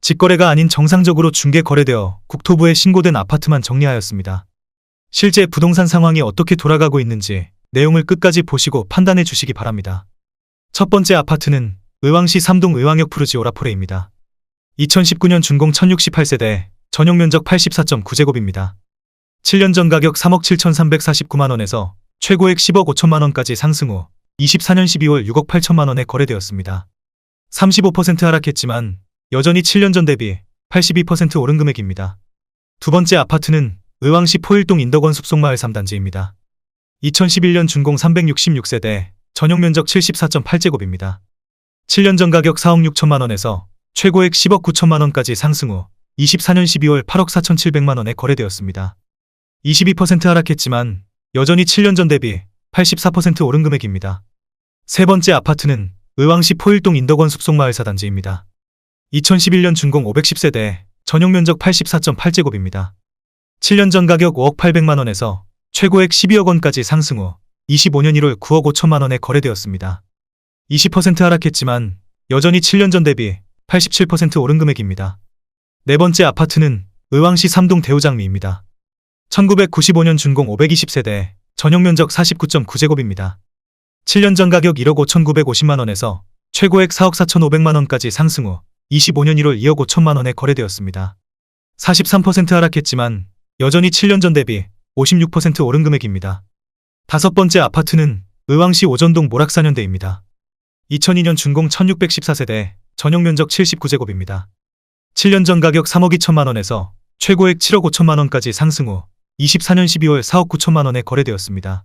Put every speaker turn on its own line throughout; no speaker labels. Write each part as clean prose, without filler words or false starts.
직거래가 아닌 정상적으로 중개 거래되어 국토부에 신고된 아파트만 정리하였습니다. 실제 부동산 상황이 어떻게 돌아가고 있는지 내용을 끝까지 보시고 판단해 주시기 바랍니다. 첫 번째 아파트는 의왕시 삼동 의왕역 푸르지 오라포레입니다. 2019년 준공 1068세대, 전용면적 84.9제곱입니다. 7년 전 가격 3억 7,349만원에서 최고액 10억 5천만원까지 상승 후 24년 12월 6억 8천만원에 거래되었습니다. 35% 하락했지만 여전히 7년 전 대비 82% 오른 금액입니다. 두 번째 아파트는 의왕시 포일동 인덕원 숲속마을 3단지입니다. 2011년 준공 366세대, 전용면적 74.8제곱입니다. 7년 전 가격 4억 6천만원에서 최고액 10억 9천만원까지 상승 후 24년 12월 8억 4천7백만원에 거래되었습니다. 22% 하락했지만 여전히 7년 전 대비 84% 오른 금액입니다. 세 번째 아파트는 의왕시 포일동 인덕원 숲속마을 4단지입니다. 2011년 준공 510세대, 전용면적 84.8제곱입니다. 7년 전 가격 5억 8백만원에서 최고액 12억 원까지 상승 후 25년 1월 9억 5천만원에 거래되었습니다. 20% 하락했지만 여전히 7년 전 대비 87% 오른 금액입니다. 네 번째 아파트는 의왕시 삼동 대우장미입니다. 1995년 준공 520세대, 전용면적 49.9제곱입니다. 7년 전 가격 1억 5,950만원에서 최고액 4억 4,500만원까지 상승 후 25년 1월 2억 5천만원에 거래되었습니다. 43% 하락했지만 여전히 7년 전 대비 56% 오른 금액입니다. 다섯 번째 아파트는 의왕시 오전동 모락사년대입니다. 2002년 준공 1614세대, 전용면적 79제곱입니다. 7년 전 가격 3억 2천만원에서 최고액 7억 5천만원까지 상승 후 24년 12월 4억 9천만원에 거래되었습니다.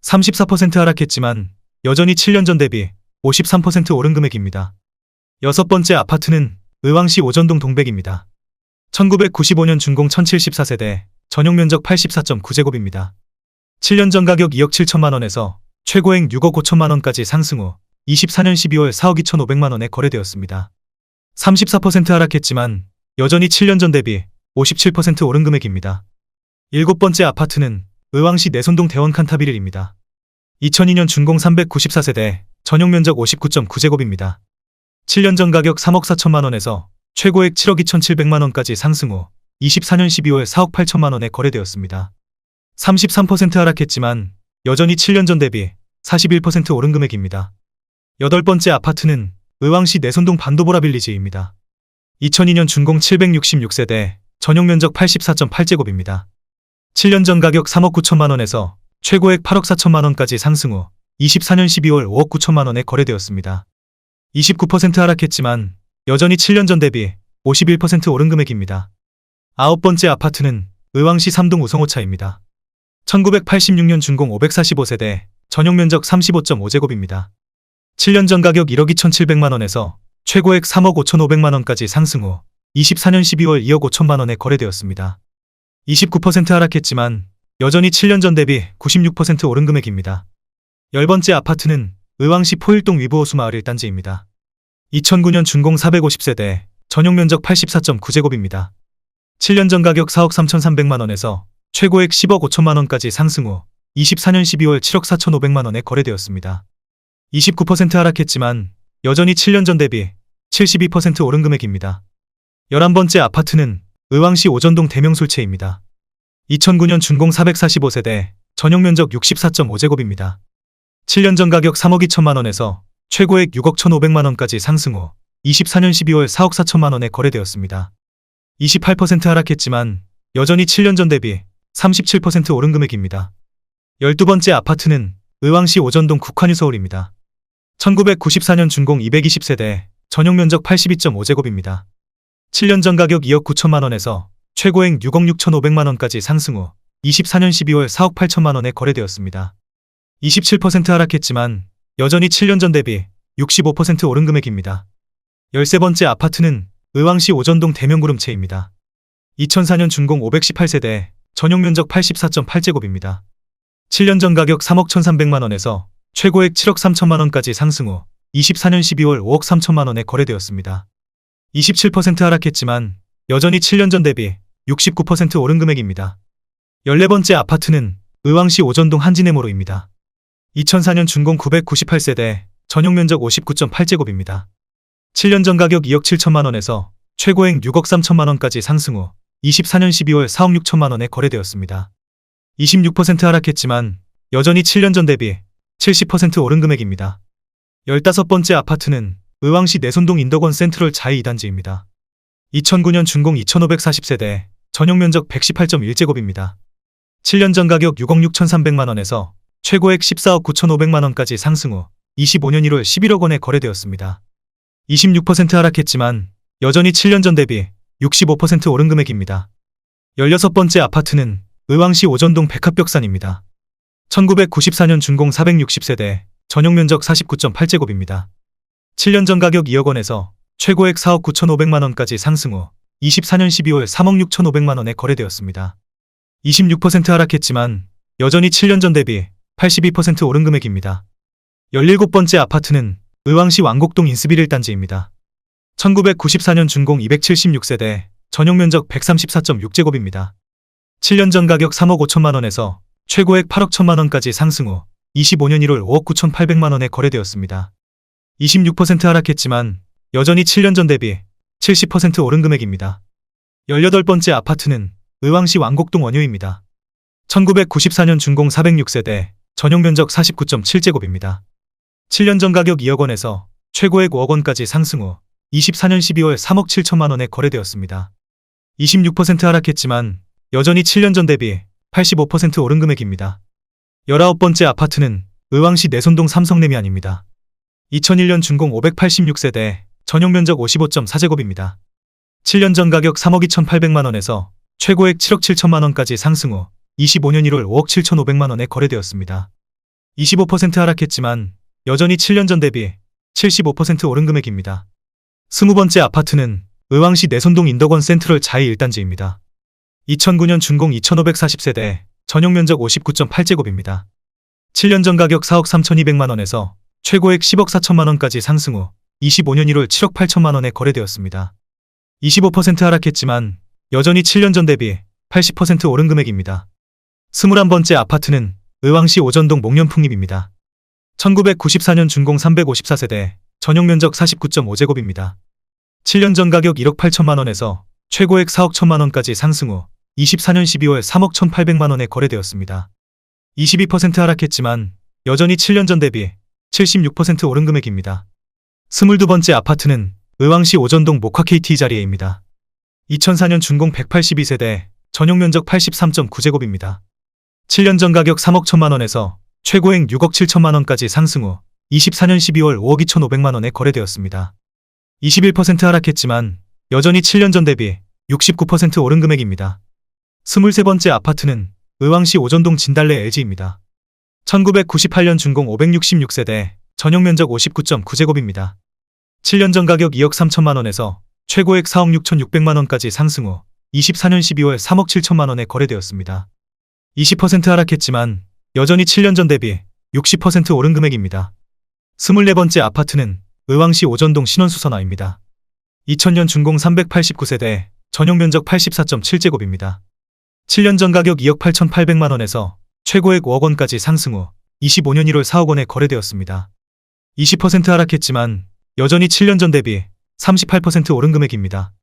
34% 하락했지만 여전히 7년 전 대비 53% 오른 금액입니다. 여섯 번째 아파트는 의왕시 오전동 동백입니다. 1995년 준공 1074세대, 전용면적 84.9제곱입니다. 7년 전 가격 2억 7천만원에서 최고액 6억 5천만원까지 상승 후 24년 12월 4억 2천5백만원에 거래되었습니다. 34% 하락했지만 여전히 7년 전 대비 57% 오른 금액입니다. 일곱 번째 아파트는 의왕시 내손동 대원 칸타비릴입니다. 2002년 준공 394세대, 전용면적 59.9제곱입니다. 7년 전 가격 3억 4천만원에서 최고액 7억 2천7백만원까지 상승 후 24년 12월 4억 8천만원에 거래되었습니다. 33% 하락했지만 여전히 7년 전 대비 41% 오른 금액입니다. 여덟 번째 아파트는 의왕시 내손동 반도보라 빌리지입니다. 2002년 준공 766세대, 전용면적 84.8제곱입니다. 7년 전 가격 3억 9천만원에서 최고액 8억 4천만원까지 상승 후 24년 12월 5억 9천만원에 거래되었습니다. 29% 하락했지만 여전히 7년 전 대비 51% 오른 금액입니다. 아홉 번째 아파트는 의왕시 삼동 우성호차입니다. 1986년 준공 545세대, 전용면적 35.5제곱입니다. 7년 전 가격 1억 2천7백만원에서 최고액 3억 5천5백만원까지 상승 후 24년 12월 2억 5천만원에 거래되었습니다. 29% 하락했지만 여전히 7년 전 대비 96% 오른 금액입니다. 열 번째 아파트는 의왕시 포일동 위브호수 마을 1단지입니다. 2009년 준공 450세대, 전용면적 84.9제곱입니다. 7년 전 가격 4억 3,300만원에서 최고액 10억 5천만원까지 상승 후 24년 12월 7억 4천5백만원에 거래되었습니다. 29% 하락했지만 여전히 7년 전 대비 72% 오른 금액입니다. 11번째 아파트는 의왕시 오전동 대명술채입니다. 2009년 준공 445세대, 전용면적 64.5제곱입니다. 7년 전 가격 3억 2천만원에서 최고액 6억 1,500만원까지 상승 후 24년 12월 4억 4천만원에 거래되었습니다. 28% 하락했지만 여전히 7년 전 대비 37% 오른 금액입니다. 12번째 아파트는 의왕시 오전동 국환유서울입니다. 1994년 준공 220세대, 전용면적 82.5제곱입니다. 7년 전 가격 2억 9천만원에서 최고액 6억 6천5백만원까지 상승 후 24년 12월 4억 8천만원에 거래되었습니다. 27% 하락했지만 여전히 7년 전 대비 65% 오른 금액입니다. 13번째 아파트는 의왕시 오전동 대명구름채입니다. 2004년 준공 518세대, 전용면적 84.8제곱입니다. 7년 전 가격 3억 1,300만원에서 최고액 7억 3천만원까지 상승 후 24년 12월 5억 3천만원에 거래되었습니다. 27% 하락했지만 여전히 7년 전 대비 69% 오른 금액입니다. 14번째 아파트는 의왕시 오전동 한진해모로입니다. 2004년 준공 998세대, 전용면적 59.8제곱입니다. 7년 전 가격 2억 7천만원에서 최고액 6억 3천만 원까지 상승 후 24년 12월 4억 6천만 원에 거래되었습니다. 26% 하락했지만 여전히 7년 전 대비 70% 오른 금액입니다. 15번째 아파트는 의왕시 내손동 인덕원 센트럴 자이 2단지입니다. 2009년 준공 2540세대, 전용 면적 118.1제곱입니다. 7년 전 가격 6억 6,300만 원에서 최고액 14억 9,500만 원까지 상승 후 25년 1월 11억 원에 거래되었습니다. 26% 하락했지만 여전히 7년 전 대비 65% 오른 금액입니다. 16번째 아파트는 의왕시 오전동 백합벽산입니다. 1994년 준공 460세대, 전용 면적 49.8제곱입니다. 7년 전 가격 2억 원에서 최고액 4억 9,500만 원까지 상승 후 24년 12월 3억 6,500만 원에 거래되었습니다. 26% 하락했지만 여전히 7년 전 대비 82% 오른 금액입니다. 17번째 아파트는 의왕시 왕곡동 인스빌 1단지입니다. 1994년 준공 276세대, 전용 면적 134.6제곱입니다. 7년 전 가격 3억 5천만 원에서 최고액 8억 1천만 원까지 상승 후 25년 1월 5억 9,800만 원에 거래되었습니다. 26% 하락했지만 여전히 7년 전 대비 70% 오른 금액입니다. 18번째 아파트는 의왕시 왕곡동 원효입니다. 1994년 준공 406세대, 전용 면적 49.7제곱입니다. 7년 전 가격 2억 원에서 최고액 5억 원까지 상승 후 24년 12월 3억 7천만 원에 거래되었습니다. 26% 하락했지만 여전히 7년 전 대비 85% 오른 금액입니다. 19번째 아파트는 의왕시 내손동 삼성레미안입니다. 2001년 준공 586세대, 전용 면적 55.4제곱입니다. 7년 전 가격 3억 2,800만 원에서 최고액 7억 7천만 원까지 상승 후 25년 1월 5억 7,500만 원에 거래되었습니다. 25% 하락했지만 여전히 7년 전 대비 75% 오른 금액입니다. 20번째 아파트는 의왕시 내손동 인덕원 센트럴 자이 1단지입니다. 2009년 준공 2540세대, 전용 면적 59.8제곱입니다. 7년 전 가격 4억 3,200만 원에서 최고액 10억 4천만 원까지 상승 후 25년 1월 7억 8천만 원에 거래되었습니다. 25% 하락했지만 여전히 7년 전 대비 80% 오른 금액입니다. 21번째 아파트는 의왕시 오전동 목련풍립입니다. 1994년 준공 354세대, 전용 면적 49.5제곱입니다. 7년 전 가격 1억 8천만 원에서 최고액 4억 1천만 원까지 상승 후 24년 12월 3억 1,800만 원에 거래되었습니다. 22% 하락했지만 여전히 7년 전 대비 76% 오른 금액입니다. 22번째 아파트는 의왕시 오전동 목화 KT 자리에입니다. 2004년 준공 182세대, 전용 면적 83.9제곱입니다. 7년 전 가격 3억 1천만 원에서 최고액 6억 7천만 원까지 상승 후 24년 12월 5억 2,500만 원에 거래되었습니다. 21% 하락했지만 여전히 7년 전 대비 69% 오른 금액입니다. 23번째 아파트는 의왕시 오전동 진달래 LG입니다. 1998년 준공 566세대, 전용 면적 59.9제곱입니다. 7년 전 가격 2억 3천만 원에서 최고액 4억 6,600만 원까지 상승 후 24년 12월 3억 7천만 원에 거래되었습니다. 20% 하락했지만 여전히 7년 전 대비 60% 오른 금액입니다. 24번째 아파트는 의왕시 오전동 신원수선화입니다. 2000년 준공 389세대, 전용 면적 84.7제곱입니다. 7년 전 가격 2억 8,800만 원에서 최고액 5억 원까지 상승 후 25년 1월 4억 원에 거래되었습니다. 20% 하락했지만 여전히 7년 전 대비 38% 오른 금액입니다.